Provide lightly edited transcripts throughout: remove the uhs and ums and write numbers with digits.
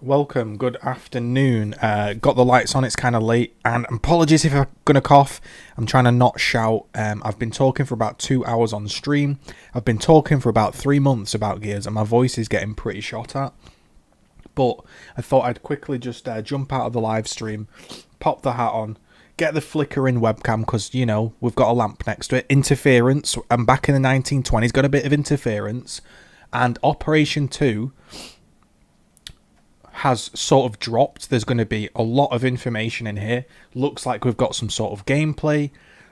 Welcome, good afternoon. Got the lights on, it's kind of late, and apologies if I'm going to cough. I'm trying to not shout. I've been talking for about 2 hours on stream. I've been talking for about 3 months about Gears, and my voice is getting pretty shot at. But I thought I'd quickly just jump out of the live stream, pop the hat on, get the flickering webcam, because, you know, we've got a lamp next to it. Interference. I'm back in the 1920s, got a bit of interference. And Operation 2... has sort of dropped. There's going to be a lot of information in here. Looks like we've got some sort of gameplay.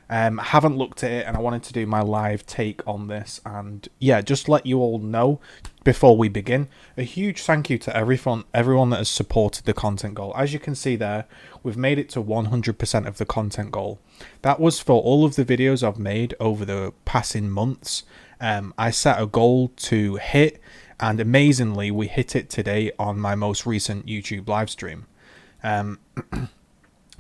Haven't looked at it, and I wanted to do my live take on this. And yeah, just let you all know before we begin, a huge thank you to everyone that has supported the content goal. As you can see there, we've made it to 100% of the content goal. That was for all of the videos I've made over the passing months. I set a goal to hit, and amazingly we hit it today on my most recent YouTube live stream.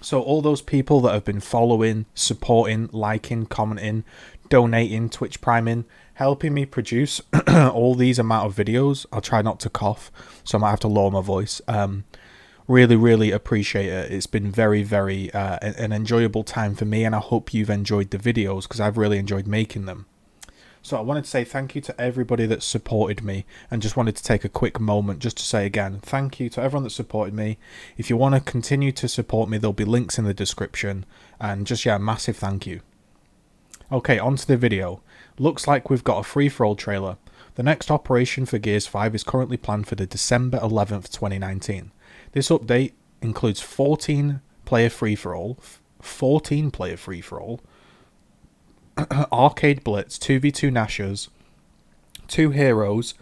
So all those people that have been following, supporting, liking, commenting, donating, Twitch priming, helping me produce all these amount of videos. I'll try not to cough, so I might have to lower my voice. Really appreciate it. It's been very an enjoyable time for me, and I hope you've enjoyed the videos because I've really enjoyed making them. So I wanted to say thank you to everybody that supported me, and just wanted to take a quick moment just to say again, thank you to everyone that supported me. If you want to continue to support me, there'll be links in the description, and just, yeah, massive thank you. Okay, on to the video. Looks like we've got a free-for-all trailer. The next operation for Gears 5 is currently planned for the December 11th, 2019. This update includes 14-player free-for-all, 14-player free-for-all, Arcade Blitz, 2v2 Nashers, 2 heroes,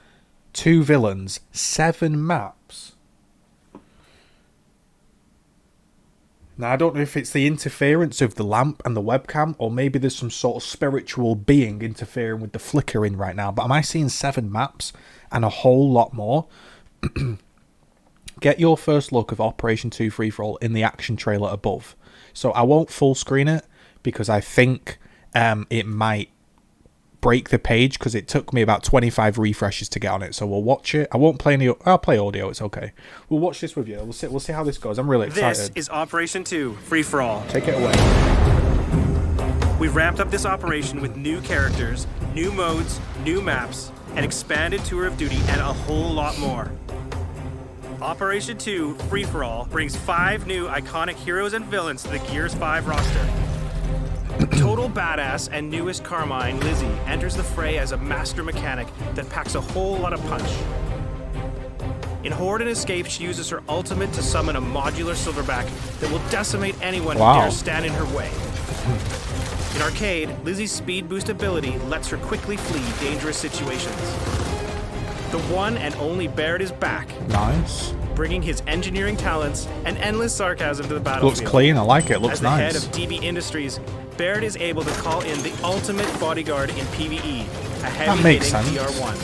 2 villains, 7 maps. Now, I don't know if it's the interference of the lamp and the webcam, or maybe there's some sort of spiritual being interfering with the flickering right now, but am I seeing 7 maps and a whole lot more? Get your first look of Operation 2 Free-For-All in the action trailer above. So I won't full screen it, because I think it might break the page, because it took me about 25 refreshes to get on it. So we'll watch it. I won't play any. I'll play audio. It's okay. We'll watch this with you. We'll see how this goes. I'm really excited. This is Operation 2 Free For All. Take it away. We've ramped up this operation with new characters, new modes, new maps, an expanded tour of duty, and a whole lot more. Operation 2 Free For All brings 5 new iconic heroes and villains to the Gears 5 roster. Total badass and newest Carmine, Lizzie, enters the fray as a master mechanic that packs a whole lot of punch. In Horde and Escape, she uses her ultimate to summon a modular silverback that will decimate anyone who dares stand in her way. In Arcade, Lizzie's speed boost ability lets her quickly flee dangerous situations. The one and only Baird is back. Nice. Bringing his engineering talents and endless sarcasm to the battlefield. Looks clean. I like it. Looks nice. As the head of DB Industries, Baird is able to call in the ultimate bodyguard in PvE, a heavy-hitting DR1.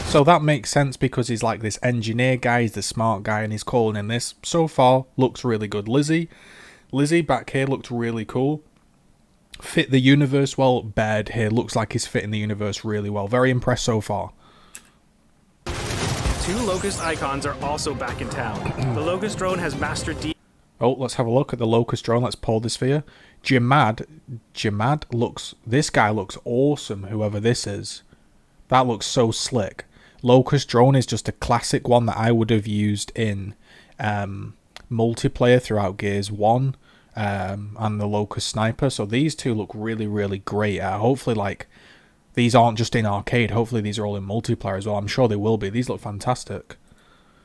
So that makes sense, because he's like this engineer guy, he's the smart guy, and he's calling in this. So far, looks really good. Lizzie back here looked really cool. Fit the universe well. Baird here looks like he's fitting the universe really well. Very impressed so far. 2 Locust icons are also back in town. The Locust drone has mastered Oh, let's have a look at the Locust drone. Let's pull this for you. Jamad looks... This guy looks awesome, whoever this is. That looks so slick. Locust drone is just a classic one that I would have used in multiplayer throughout Gears 1 and the Locust Sniper. So these two look really great. Hopefully, like, these aren't just in Arcade. Hopefully these are all in multiplayer as well. I'm sure they will be. These look fantastic.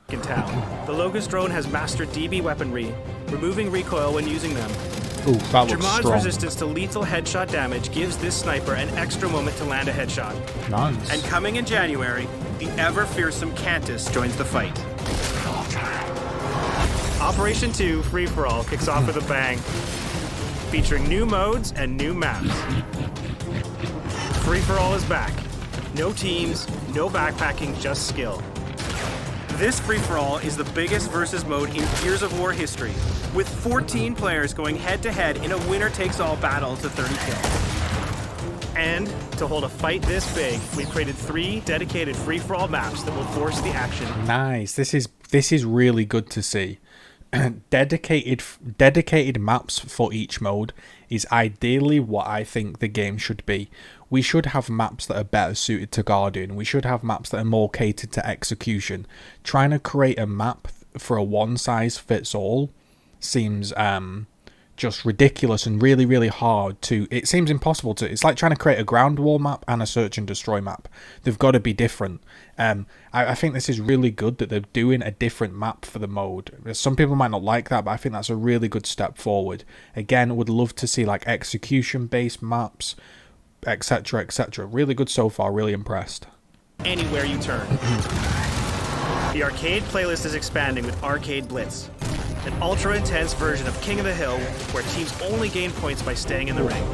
In town. The Locust drone has mastered DB weaponry, removing recoil when using them. Ooh, that looks Jermad's strong. resistance to lethal headshot damage gives this sniper an extra moment to land a headshot. Nice. And coming in January, the ever-fearsome Cantus joins the fight. Operation 2 Free For All kicks off with a bang, featuring new modes and new maps. Free For All is back. No teams, no backpacking, just skill. This free-for-all is the biggest versus mode in Gears of War history, with 14 players going head-to-head in a winner-takes-all battle to 30 kills. And to hold a fight this big, we've created 3 dedicated free-for-all maps that will force the action. Nice. This is really good to see. Dedicated maps for each mode is ideally what I think the game should be. We should have maps that are better suited to Guardian. We should have maps that are more catered to execution. Trying to create a map for a one-size-fits-all seems just ridiculous and really, really hard to... It seems impossible to... It's like trying to create a ground war map and a search and destroy map. They've got to be different. I think this is really good that they're doing a different map for the mode. Some people might not like that, but I think that's a really good step forward. Again, would love to see like execution-based maps, etc., etc. Really good so far. Really impressed. Anywhere you turn. The arcade playlist is expanding with Arcade Blitz, an ultra-intense version of King of the Hill where teams only gain points by staying in the ring.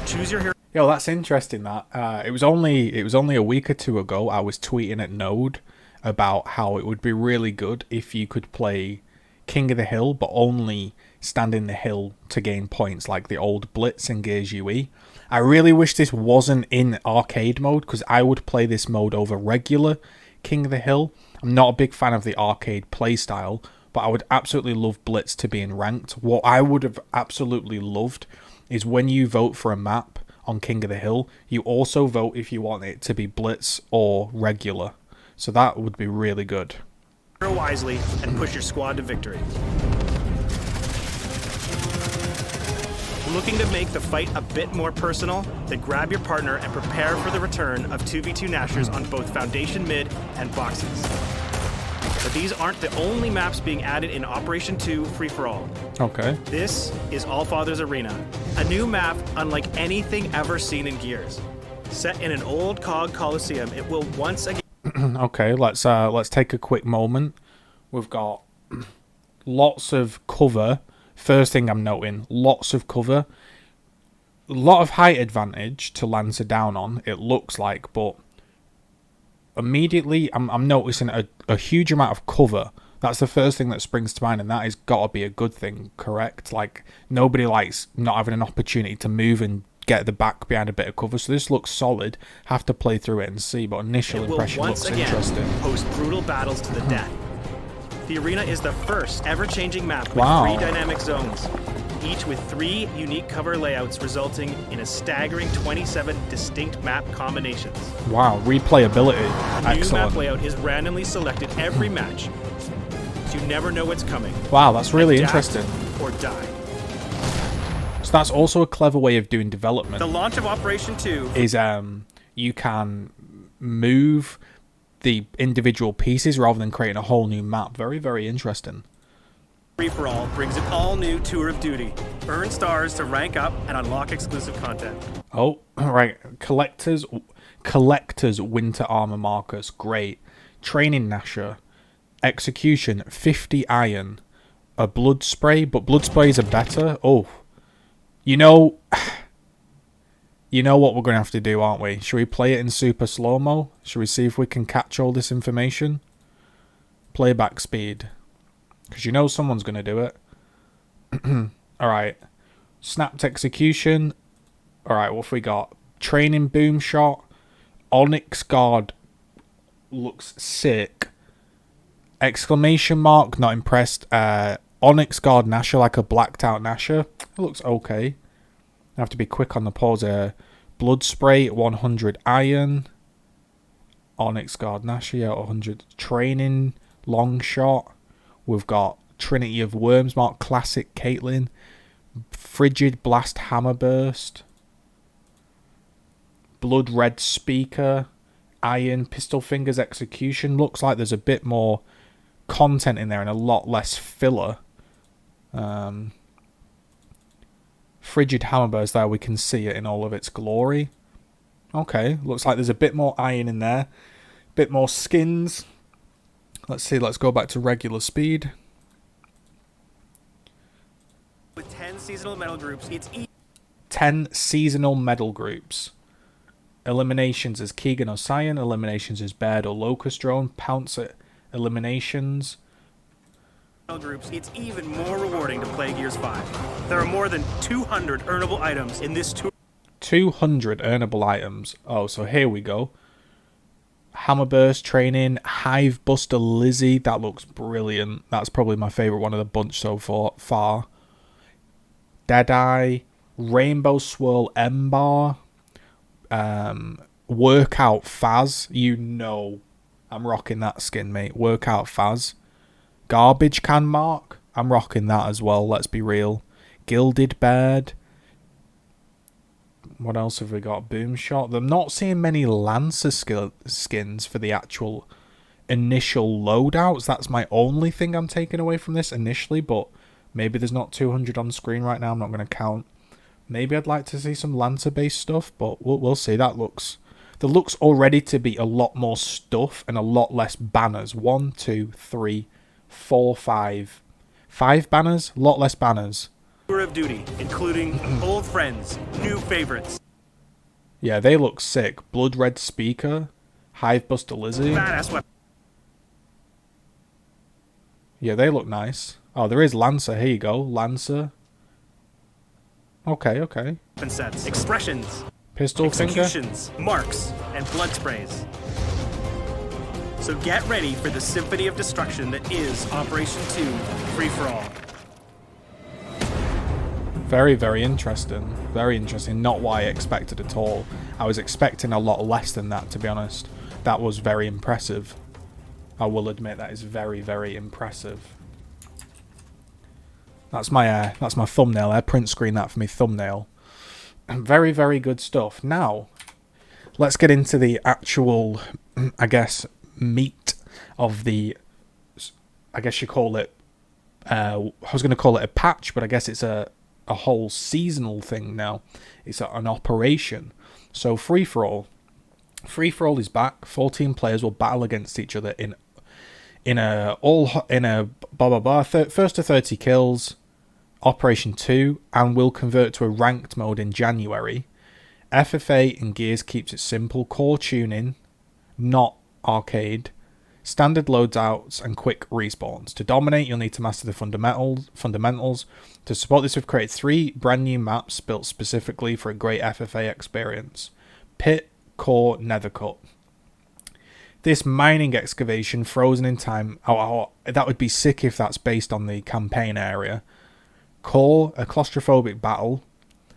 Choose your hero. Yo, that's interesting. That it was only a week or two ago I was tweeting at Node about how it would be really good if you could play King of the Hill but only stand in the hill to gain points like the old Blitz and GGZII. I really wish this wasn't in arcade mode because I would play this mode over regular King of the Hill. I'm not a big fan of the arcade playstyle, but I would absolutely love Blitz to be in ranked. What I would have absolutely loved is when you vote for a map on King of the Hill, you also vote if you want it to be Blitz or regular. So that would be really good. Wisely and push your squad to victory. Looking to make the fight a bit more personal? Then grab your partner and prepare for the return of 2v2 Nashers on both Foundation Mid and Boxes. But these aren't the only maps being added in Operation 2 Free-for-All. Okay. This is Allfather's Arena, a new map unlike anything ever seen in Gears. Set in an old COG Coliseum, it will once again... Okay, let's take a quick moment. We've got lots of cover. First thing I'm noting, lots of cover. A lot of height advantage to Lancer down on, it looks like, but immediately I'm noticing a huge amount of cover. That's the first thing that springs to mind, and that has got to be a good thing, correct? Like, nobody likes not having an opportunity to move and get the back behind a bit of cover, so this looks solid. Have to play through it and see, but initial impression looks interesting. Host brutal battles to the death. The arena is the first ever-changing map with 3 dynamic zones, each with 3 unique cover layouts resulting in a staggering 27 distinct map combinations. Wow, replayability. The new Excellent. map layout is randomly selected every match, so you never know what's coming. Wow, that's really Adapt interesting. Or die. So that's also a clever way of doing development. The launch of Operation 2 is you can move the individual pieces rather than creating a whole new map. Very, very interesting. Free-for-All brings an all-new Tour of Duty. Earn stars to rank up and unlock exclusive content. Oh, right. Collector's Winter Armor Marcus. Great. Training Nasher. Execution. 50 iron. A blood spray, but blood sprays are better. Oh. You know what we're going to have to do, aren't we? Should we play it in super slow-mo? Should we see if we can catch all this information? Playback speed. Because you know someone's going to do it. Alright. Snapped execution. Alright, what have we got? Training boom shot. Onyx guard looks sick. Exclamation mark, not impressed. Onyx guard Nasher, like a blacked out Nasher. It looks okay. I have to be quick on the pause here. Blood spray, 100 iron. Onyx guard Nasher, yeah, 100 training. Long shot. We've got Trinity of Worms mark, classic Caitlyn. Frigid blast hammer burst. Blood red speaker. Iron pistol fingers execution. Looks like there's a bit more content in there and a lot less filler. Frigid hammerburst there, we can see it in all of its glory. Okay, looks like there's a bit more iron in there. Bit more skins. Let's see, let's go back to regular speed. With 10 seasonal medal groups, it's 10 seasonal medal groups. Eliminations is Keegan or Cyan. Eliminations is Baird or Locust Drone. Pouncer eliminations. Groups, it's even more rewarding to play Gears 5. There are more than 200 earnable items in this tour. 200 earnable items. Oh, so here we go. Hammerburst training, Hive Buster Lizzie. That looks brilliant. That's probably my favourite one of the bunch so far. Deadeye, Rainbow Swirl Embar, Workout Faz. You know I'm rocking that skin, mate. Workout Faz. Garbage Can Mark. I'm rocking that as well, let's be real. Gilded Bird. What else have we got? Boomshot. I'm not seeing many Lancer skins for the actual initial loadouts. That's my only thing I'm taking away from this initially, but maybe there's not 200 on screen right now. I'm not going to count. Maybe I'd like to see some Lancer-based stuff, but we'll see. There looks already to be a lot more stuff and a lot less banners. 1, 2, 3, 4, 5. 5 banners, a lot less banners. Tour of Duty, including old friends, new favorites. Yeah, they look sick. Blood Red Speaker, Hive Buster Lizzie. Badass weapon. Yeah, they look nice. Oh, there is Lancer. Here you go, Lancer. Okay. Weapon sets, expressions, Pistol executions, finger. marks, and blood sprays. So get ready for the symphony of destruction that is Operation 2 Free For All. Very, very interesting. Very interesting. Not what I expected at all. I was expecting a lot less than that, to be honest. That was very impressive. I will admit that is very, very impressive. That's my thumbnail there. Print screen that for me thumbnail. Very, very good stuff. Now, let's get into the actual, I guess, meat of the, I guess you call it, I was going to call it a patch, but I guess it's a whole seasonal thing now. It's an operation. So free-for-all is back. 14 players will battle against each other in a first to 30 kills Operation 2, and will convert to a ranked mode in January. FFA in Gears keeps it simple. Core tuning, not arcade. Standard loadouts and quick respawns. To dominate, you'll need to master the fundamentals. To support this, we've created 3 brand new maps built specifically for a great FFA experience. Pit, Core, Nethercut. This mining excavation, frozen in time. Oh, that would be sick if that's based on the campaign area. Core, a claustrophobic battle.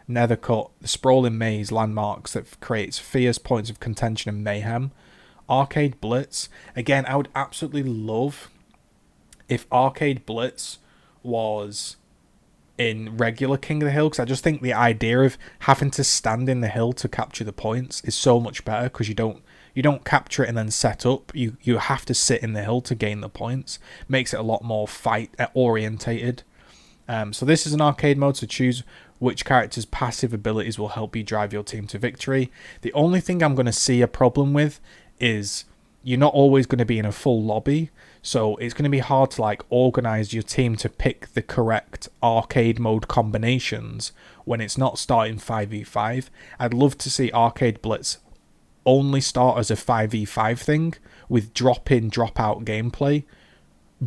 Nethercut, the sprawling maze landmarks that creates fierce points of contention and mayhem. Arcade Blitz. Again, I would absolutely love if Arcade Blitz was in regular King of the Hill, because I just think the idea of having to stand in the hill to capture the points is so much better, because you don't capture it and then set up. You have to sit in the hill to gain the points. Makes it a lot more fight orientated. So this is an arcade mode, so choose which character's passive abilities will help you drive your team to victory. The only thing I'm going to see a problem with is you're not always going to be in a full lobby, so it's going to be hard to organize your team to pick the correct arcade mode combinations when it's not starting 5v5. I'd love to see Arcade Blitz only start as a 5v5 thing with drop-in, drop-out gameplay,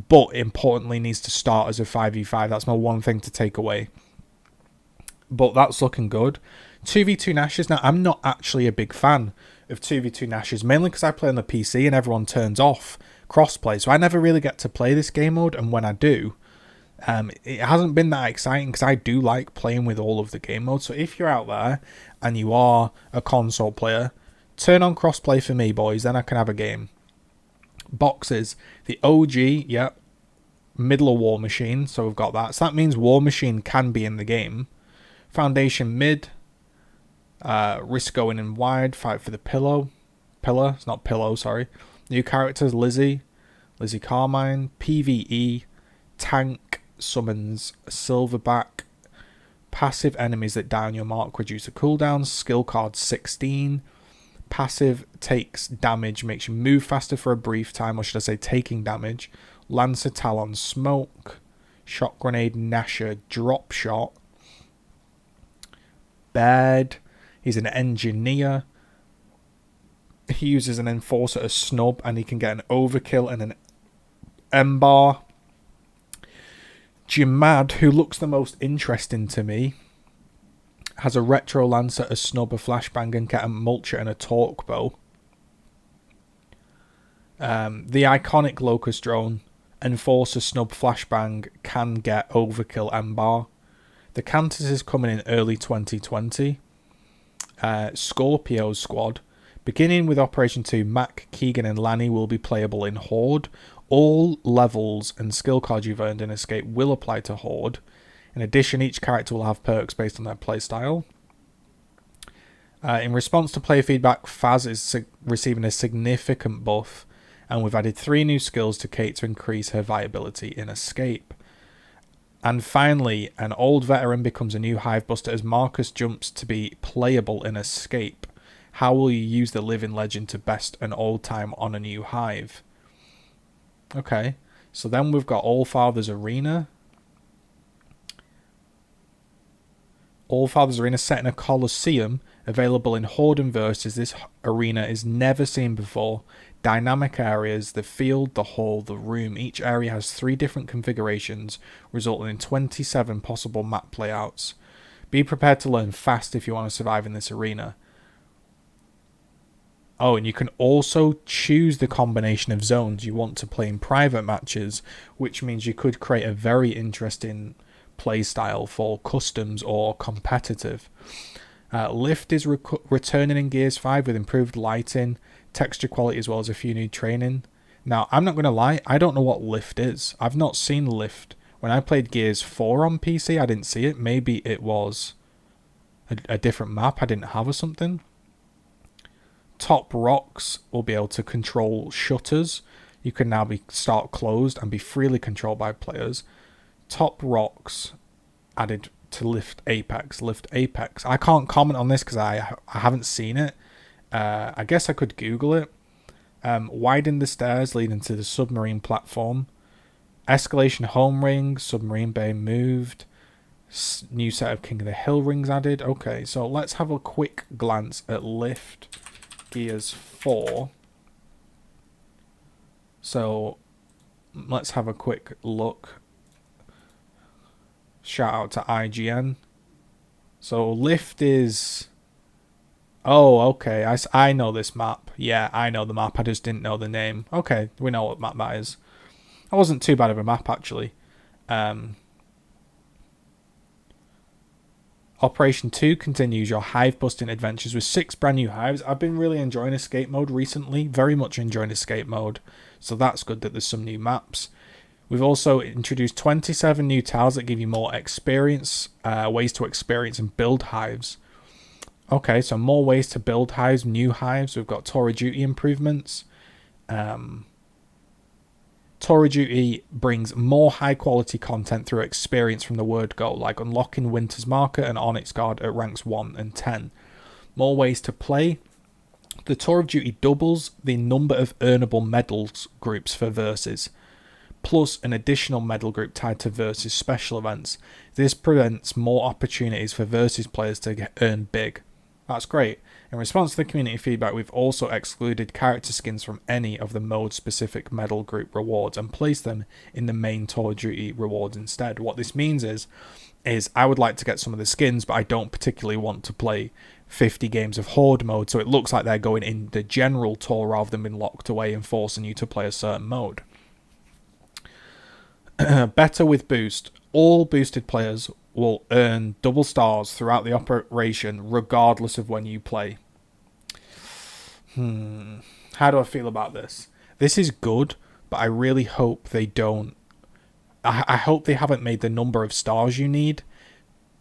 but importantly needs to start as a 5v5. That's my one thing to take away. But that's looking good. 2v2 Nashes. Now, I'm not actually a big fan of 2v2 Nashes, mainly because I play on the PC and everyone turns off crossplay, so I never really get to play this game mode, and when I do, it hasn't been that exciting, because I do like playing with all of the game modes. So if you're out there and you are a console player, turn on crossplay for me, boys, then I can have a game. Boxes. The OG, yep, middle of War Machine, so we've got that. So that means War Machine can be in the game. Foundation mid. Risk going in wide. Fight for the pillar. It's not pillow, sorry. New characters, Lizzie Carmine. PvE. Tank summons Silverback. Passive enemies that die on your mark reduce the cooldown. Skill card 16. Passive takes damage, makes you move faster for a brief time, or should I say taking damage. Lancer Talon Smoke. Shot Grenade Nasher Drop Shot. Baird. He's an engineer. He uses an enforcer, a snub, and he can get an overkill and an M-bar. Jimad, who looks the most interesting to me. Has a retro lancer, a snub, a flashbang, and get a mulcher and a torque bow. The iconic locust drone, enforcer, snub, flashbang, can get overkill and bar. The Cantus is coming in early 2020. Scorpio's squad. Beginning with Operation 2, Mac, Keegan and Lanny will be playable in Horde. All levels and skill cards you've earned in Escape will apply to Horde. In addition, each character will have perks based on their playstyle. In response to player feedback, Faz is receiving a significant buff, and we've added 3 new skills to Kate to increase her viability in Escape. And finally, an old veteran becomes a new Hive Buster as Marcus jumps to be playable in Escape. How will you use the living legend to best an old time on a new Hive? Okay, so then we've got All Father's Arena. All Father's Arena set in a Coliseum, available in Horde and Versus. This arena is never seen before. Dynamic areas, the field, the hall, the room. Each area has 3 different configurations, resulting in 27 possible map layouts. Be prepared to learn fast if you want to survive in this arena. Oh, and you can also choose the combination of zones you want to play in private matches, which means you could create a very interesting playstyle for customs or competitive. Lift is returning in Gears 5 with improved lighting, texture quality, as well as a few new training. Now, I'm not going to lie, I don't know what Lift is. I've not seen Lift. When I played Gears 4 on PC, I didn't see it. Maybe it was a different map I didn't have or something. Top Rocks will be able to control shutters. You can now start closed and be freely controlled by players. Top Rocks added to Lift Apex. Lift Apex. I can't comment on this because I haven't seen it. I guess I could Google it. Widen the stairs leading to the submarine platform. Escalation home ring. Submarine bay moved. New set of King of the Hill rings added. Okay, so let's have a quick glance at Lift Gears 4. So let's have a quick look. Shout out to IGN. So Lift is... Oh, okay. I know this map. Yeah, I know the map. I just didn't know the name. Okay, we know what map that is. That wasn't too bad of a map, actually. Operation 2 continues your hive busting adventures with 6 brand new hives. I've been really enjoying escape mode recently. Very much enjoying escape mode. So that's good that there's some new maps. We've also introduced 27 new tiles that give you more experience, ways to experience and build hives. Okay, so more ways to build hives, new hives. We've got Tour of Duty improvements. Tour of Duty brings more high quality content through experience from the word go, like unlocking Winter's Marker and Onyx Guard at ranks 1 and 10. More ways to play. The Tour of Duty doubles the number of earnable medals groups for Versus, plus an additional medal group tied to Versus special events. This presents more opportunities for Versus players to earn big. That's great. In response to the community feedback, we've also excluded character skins from any of the mode-specific medal group rewards and placed them in the main Tour of Duty rewards instead. What this means is I would like to get some of the skins, but I don't particularly want to play 50 games of Horde mode, so it looks like they're going in the general tour rather than being locked away and forcing you to play a certain mode. Better with Boost. All boosted players will earn double stars throughout the operation regardless of when you play. How do I feel about this? This is good, but I really hope they don't. I hope they haven't made the number of stars you need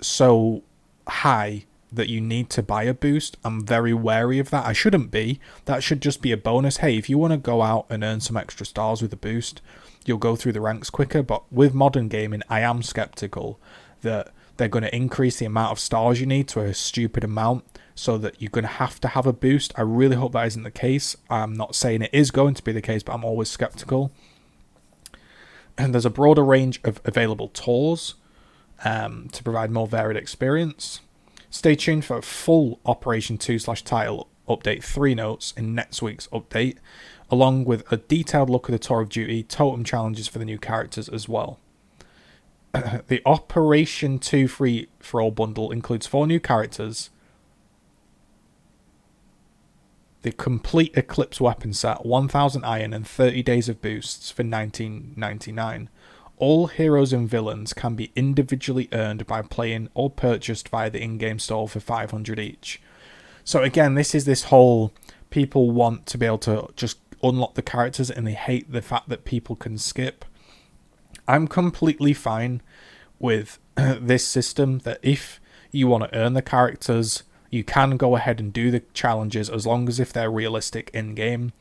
so high that you need to buy a boost. I'm very wary of that. I shouldn't be. That should just be a bonus. Hey, if you want to go out and earn some extra stars with a boost, you'll go through the ranks quicker. But with modern gaming, I am skeptical that they're going to increase the amount of stars you need to a stupid amount so that you're going to have a boost. I really hope that isn't the case. I'm not saying it is going to be the case, but I'm always skeptical. And there's a broader range of available tours to provide more varied experience. Stay tuned for a full Operation 2/title update 3 notes in next week's update, along with a detailed look at the Tour of Duty, totem challenges for the new characters as well. The Operation 2 Free for All bundle includes 4 new characters, the complete Eclipse weapon set, 1000 iron and 30 days of boosts for $19.99. All heroes and villains can be individually earned by playing or purchased via the in-game store for 500 each. So again, this is this whole, people want to be able to just unlock the characters and they hate the fact that people can skip. I'm completely fine with this system, that if you want to earn the characters, you can go ahead and do the challenges as long as if they're realistic in-game.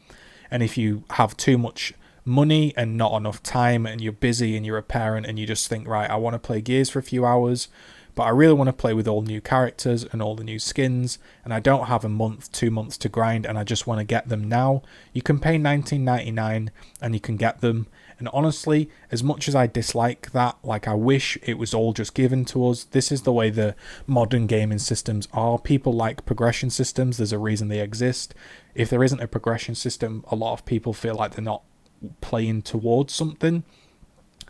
And if you have too much money and not enough time and you're busy and you're a parent and you just think, right, I want to play Gears for a few hours, but I really want to play with all new characters and all the new skins, and I don't have a month, 2 months to grind, and I just want to get them now, you can pay $19.99 and you can get them. And honestly, as much as I dislike that, like I wish it was all just given to us, this is the way the modern gaming systems are. People like progression systems. There's a reason they exist. If there isn't a progression system, a lot of people feel like they're not playing towards something.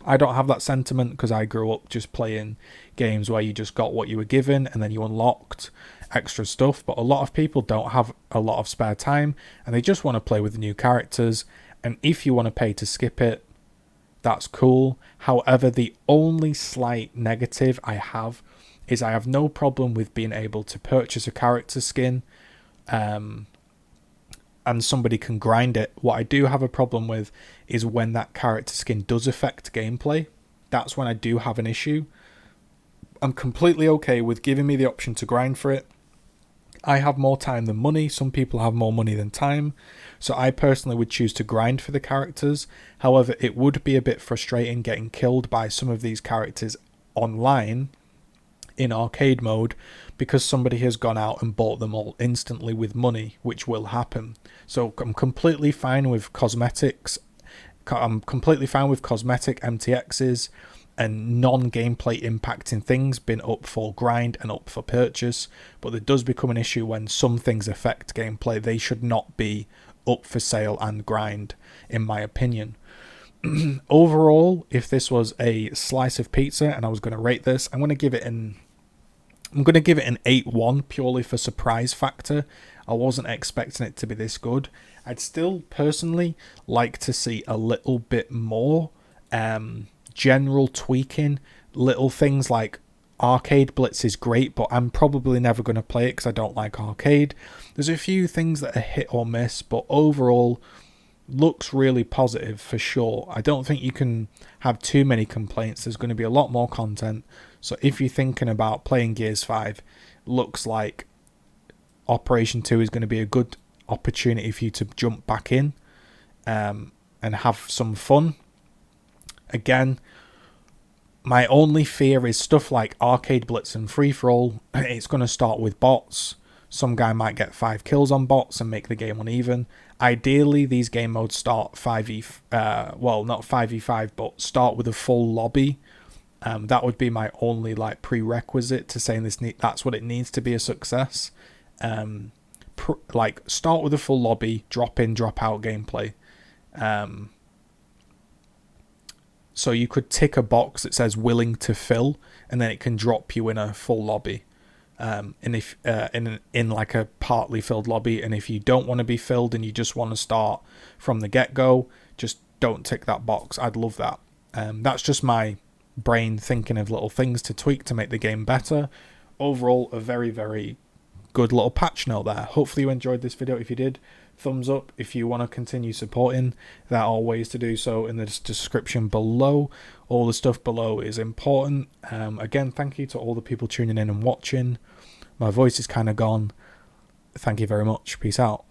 I don't have that sentiment because I grew up just playing games where you just got what you were given and then you unlocked extra stuff. But a lot of people don't have a lot of spare time and they just want to play with the new characters. And if you want to pay to skip it, that's cool. However, the only slight negative I have is I have no problem with being able to purchase a character skin and somebody can grind it. What I do have a problem with is when that character skin does affect gameplay. That's when I do have an issue. I'm completely okay with giving me the option to grind for it. I have more time than money. Some people have more money than time. So I personally would choose to grind for the characters. However, it would be a bit frustrating getting killed by some of these characters online in arcade mode because somebody has gone out and bought them all instantly with money, which will happen. So I'm completely fine with cosmetics. I'm completely fine with cosmetic MTXs and non-gameplay impacting things being up for grind and up for purchase, but there does become an issue when some things affect gameplay. They should not be up for sale and grind, in my opinion. Overall, if this was a slice of pizza and I was going to rate this, I'm going to give it an 8-1 purely for surprise factor. I wasn't expecting it to be this good. I'd still personally like to see a little bit more general tweaking. Little things like Arcade Blitz is great, but I'm probably never going to play it because I don't like arcade. There's a few things that are hit or miss, but overall looks really positive for sure. I don't think you can have too many complaints. There's going to be a lot more content. So if you're thinking about playing Gears 5, looks like Operation 2 is going to be a good opportunity for you to jump back in and have some fun. Again, my only fear is stuff like Arcade Blitz and Free For All. It's going to start with bots. Some guy might get 5 kills on bots and make the game uneven. Ideally, these game modes start 5v, well, not 5v5, but start with a full lobby. That would be my only like prerequisite to saying that's what it needs to be a success. Like start with a full lobby, drop in, drop out gameplay. So you could tick a box that says willing to fill, and then it can drop you in a full lobby. And if in like a partly filled lobby, and if you don't want to be filled and you just want to start from the get-go, just don't tick that box. I'd love that. That's just my brain thinking of little things to tweak to make the game better. Overall, a very, very good little patch note there. Hopefully you enjoyed this video. If you did, thumbs up. If you want to continue supporting, there are ways to do so in the description below. All the stuff below is important. Again, thank you to all the people tuning in and watching. My voice is kind of gone. Thank you very much. Peace out.